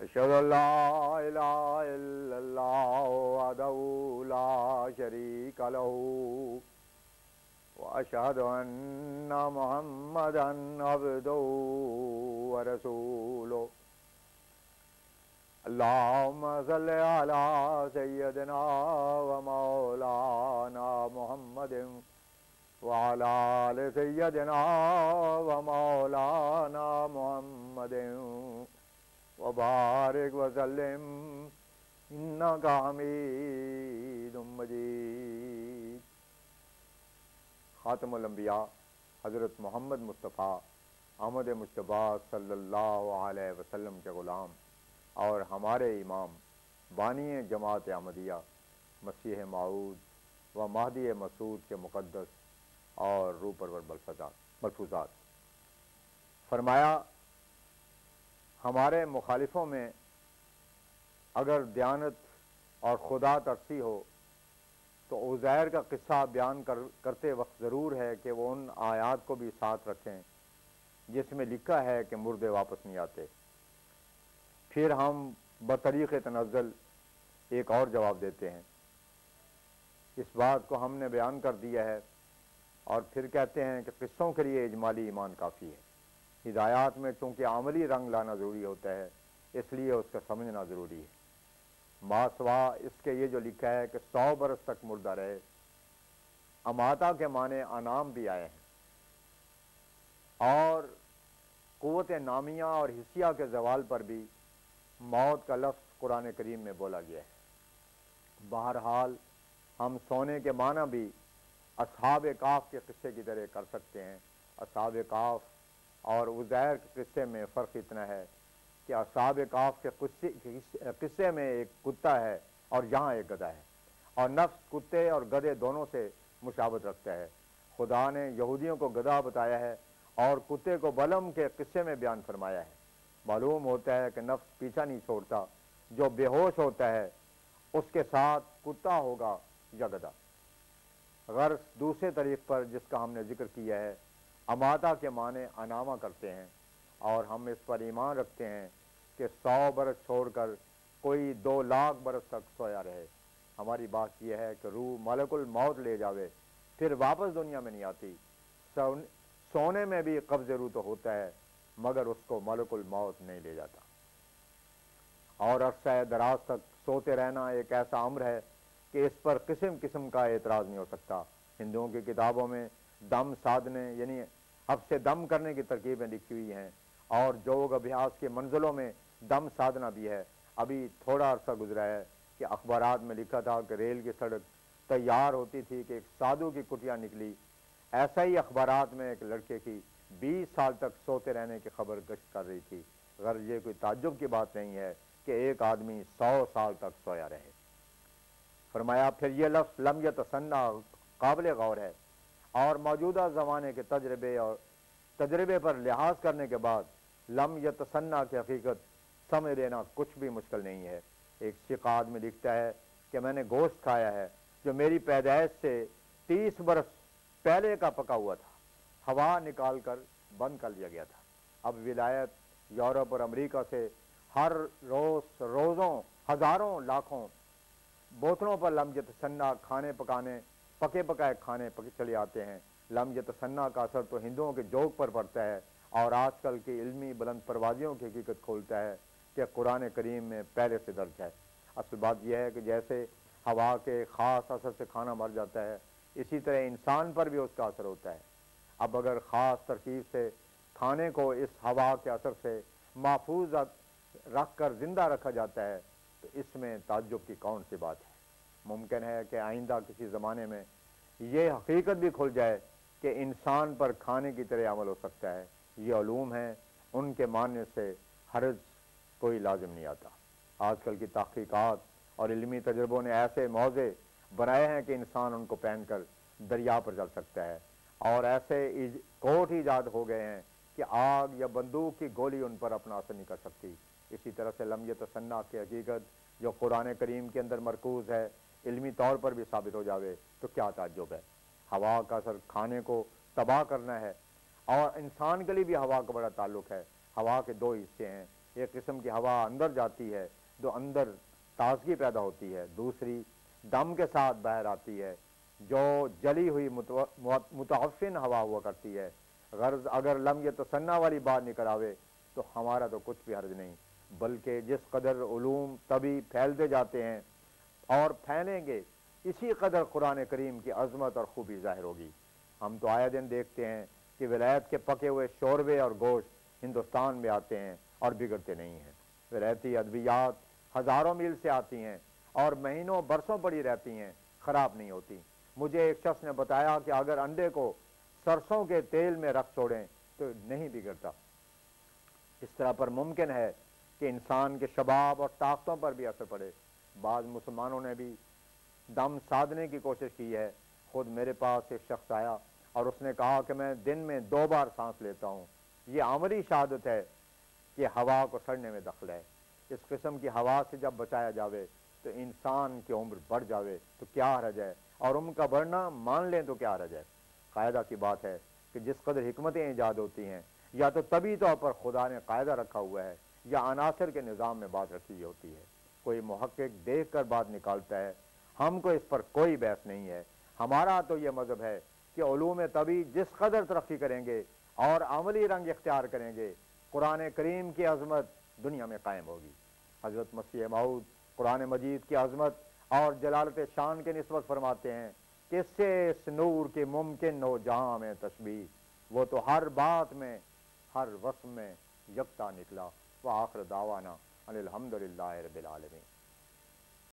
أشهد أن لا إله إلا الله وحده لا شريك له وأشهد أن محمدا عبده ورسوله اللهم صل على سيدنا ومولانا محمد وعلى آل سيدنا ومولانا محمد وبارك وسلم إنك حميد مجيد۔ خاتم الانبیاء حضرت محمد مصطفیٰ احمد مجتبیٰ صلی اللہ علیہ وسلم کے غلام اور ہمارے امام بانی جماعت احمدیہ مسیح موعود و مہدی مسعود کے مقدس اور روح پرور ملفوظات۔ فرمایا ہمارے مخالفوں میں اگر دیانت اور خدا ترسی ہو تو عزیر کا قصہ بیان کرتے وقت ضرور ہے کہ وہ ان آیات کو بھی ساتھ رکھیں جس میں لکھا ہے کہ مردے واپس نہیں آتے۔ پھر ہم بطریق تنزل ایک اور جواب دیتے ہیں، اس بات کو ہم نے بیان کر دیا ہے، اور پھر کہتے ہیں کہ قصوں کے لیے اجمالی ایمان کافی ہے۔ ہدایات میں چونکہ عملی رنگ لانا ضروری ہوتا ہے اس لیے اس کا سمجھنا ضروری ہے۔ ماسوا اس کے یہ جو لکھا ہے کہ 100 برس تک مردہ رہے، اماتا کے معنی انام بھی آئے ہیں، اور قوت نامیہ اور حسیہ کے زوال پر بھی موت کا لفظ قرآن کریم میں بولا گیا ہے۔ بہرحال ہم سونے کے معنی بھی اصحاب کاف کے قصے کی طرح کر سکتے ہیں۔ اصحاب کاف اور عزیر کے قصے میں فرق اتنا ہے کہ اصحاب کاف کے قصے میں ایک کتا ہے اور یہاں ایک گدھا ہے، اور نفس کتے اور گدھے دونوں سے مشابہت رکھتا ہے۔ خدا نے یہودیوں کو گدھا بتایا ہے اور کتے کو بلم کے قصے میں بیان فرمایا ہے۔ معلوم ہوتا ہے کہ نفس پیچھا نہیں چھوڑتا، جو بے ہوش ہوتا ہے اس کے ساتھ کتا ہوگا یا گدھا۔ غرض دوسرے طریق پر جس کا ہم نے ذکر کیا ہے، اماتا کے معنی انامہ کرتے ہیں، اور ہم اس پر ایمان رکھتے ہیں کہ 100 برس چھوڑ کر کوئی 2 لاکھ برس تک سویا رہے۔ ہماری بات یہ ہے کہ روح ملک الموت لے جاوے پھر واپس دنیا میں نہیں آتی۔ سونے میں بھی قبض روح تو ہوتا ہے مگر اس کو ملک الموت نہیں لے جاتا، اور عرصہ دراز تک سوتے رہنا ایک ایسا امر ہے کہ اس پر قسم قسم کا اعتراض نہیں ہو سکتا۔ ہندوؤں کی کتابوں میں دم سادھنے یعنی حبس دم کرنے کی ترکیبیں لکھی ہوئی ہیں، اور جوگ ابھیاس کے منزلوں میں دم سادھنا بھی ہے۔ ابھی تھوڑا عرصہ گزرا ہے کہ اخبارات میں لکھا تھا کہ ریل کی سڑک تیار ہوتی تھی کہ ایک سادھو کی کٹیا نکلی۔ ایسا ہی اخبارات میں ایک لڑکے کی 20 سال تک سوتے رہنے کی خبر گشت کر رہی تھی۔ غرض یہ کوئی تعجب کی بات نہیں ہے کہ ایک آدمی 100 سال تک سویا رہے۔ فرمایا پھر یہ لفظ لم یتصنع قابل غور ہے، اور موجودہ زمانے کے تجربے پر لحاظ کرنے کے بعد لم یتصنع کی حقیقت سمجھ لینا کچھ بھی مشکل نہیں ہے۔ ایک سکھ آدمی لکھتا ہے کہ میں نے گوشت کھایا ہے جو میری پیدائش سے 30 برس پہلے کا پکا ہوا تھا، ہوا نکال کر بند کر دیا گیا تھا۔ اب ولایت یورپ اور امریکہ سے ہر روزوں ہزاروں لاکھوں بوتلوں پر لم یتصنع کھانے پکانے پکے پکائے کھانے چلے آتے ہیں۔ لم یتصنع کا اثر تو ہندوؤں کے جوگ پر پڑتا ہے، اور آج کل کی علمی بلند پروازیوں کی حقیقت کھولتا ہے کہ قرآن کریم میں پہلے سے درج ہے۔ اصل بات یہ ہے کہ جیسے ہوا کے خاص اثر سے کھانا مر جاتا ہے، اسی طرح انسان پر بھی اس کا اثر ہوتا ہے۔ اب اگر خاص ترکیب سے کھانے کو اس ہوا کے اثر سے محفوظ رکھ کر زندہ رکھا جاتا ہے تو اس میں تعجب کی کون سی بات ہے؟ ممکن ہے کہ آئندہ کسی زمانے میں یہ حقیقت بھی کھل جائے کہ انسان پر کھانے کی طرح عمل ہو سکتا ہے۔ یہ علوم ہیں، ان کے ماننے سے حرج کوئی لازم نہیں آتا۔ آج کل کی تحقیقات اور علمی تجربوں نے ایسے موضع بنائے ہیں کہ انسان ان کو پہن کر دریا پر چل سکتا ہے، اور ایسے کوٹ ایجاد ہو گئے ہیں کہ آگ یا بندوق کی گولی ان پر اپنا اثر نہیں کر سکتی۔ اسی طرح سے لم یتصنع کی حقیقت جو قرآن کریم کے اندر مرکوز ہے علمی طور پر بھی ثابت ہو جاوے تو کیا تعجب ہے۔ ہوا کا اثر کھانے کو تباہ کرنا ہے، اور انسان کے لیے بھی ہوا کا بڑا تعلق ہے۔ ہوا کے 2 حصے ہیں، ایک قسم کی ہوا اندر جاتی ہے جو اندر تازگی پیدا ہوتی ہے، دوسری دم کے ساتھ باہر آتی ہے جو جلی ہوئی متعفن ہوا ہوا کرتی ہے۔ غرض اگر لم یتصنع والی بات نکل آوے تو ہمارا تو کچھ بھی حرج نہیں، بلکہ جس قدر علوم طبی پھیلتے جاتے ہیں اور پھیلیں گے اسی قدر قرآن کریم کی عظمت اور خوبی ظاہر ہوگی۔ ہم تو آئے دن دیکھتے ہیں کہ ولایت کے پکے ہوئے شوربے اور گوشت ہندوستان میں آتے ہیں اور بگڑتے نہیں ہیں، ولایتی ادویات ہزاروں میل سے آتی ہیں اور مہینوں برسوں پڑی رہتی ہیں، خراب نہیں ہوتی۔ مجھے ایک شخص نے بتایا کہ اگر انڈے کو سرسوں کے تیل میں رکھ چھوڑیں تو نہیں بگڑتا۔ اس طرح پر ممکن ہے کہ انسان کے شباب اور طاقتوں پر بھی اثر پڑے۔ بعض مسلمانوں نے بھی دم سادنے کی کوشش کی ہے۔ خود میرے پاس ایک شخص آیا اور اس نے کہا کہ میں دن میں 2 بار سانس لیتا ہوں، یہ عملی شہادت ہے کہ ہوا کو سڑنے میں دخل ہے۔ اس قسم کی ہوا سے جب بچایا جاوے تو انسان کی عمر بڑھ جاوے تو کیا حرج ہے، اور ان کا بڑھنا مان لیں تو کیا حرج ہے۔ قاعدہ کی بات ہے کہ جس قدر حکمتیں ایجاد ہوتی ہیں یا تو طبی طور پر خدا نے قاعدہ رکھا ہوا ہے یا عناصر کے نظام میں بات رکھی ہوئی ہوتی ہے۔ کوئی محقق دیکھ کر بات نکالتا ہے، ہم کو اس پر کوئی بحث نہیں ہے۔ ہمارا تو یہ مذہب ہے کہ علوم طبی جس قدر ترقی کریں گے اور عملی رنگ اختیار کریں گے، قرآن کریم کی عظمت دنیا میں قائم ہوگی۔ حضرت مسیح موعود قرآن مجید کی عظمت اور جلالت شان کے نسبت فرماتے ہیں کہ اس سے اس نور کے ممکن ہو جہاں میں تشبیہ، وہ تو ہر بات میں ہر وصف میں یکتا نکلا۔ وآخر دعوانا ان الحمدللہ رب العالمین۔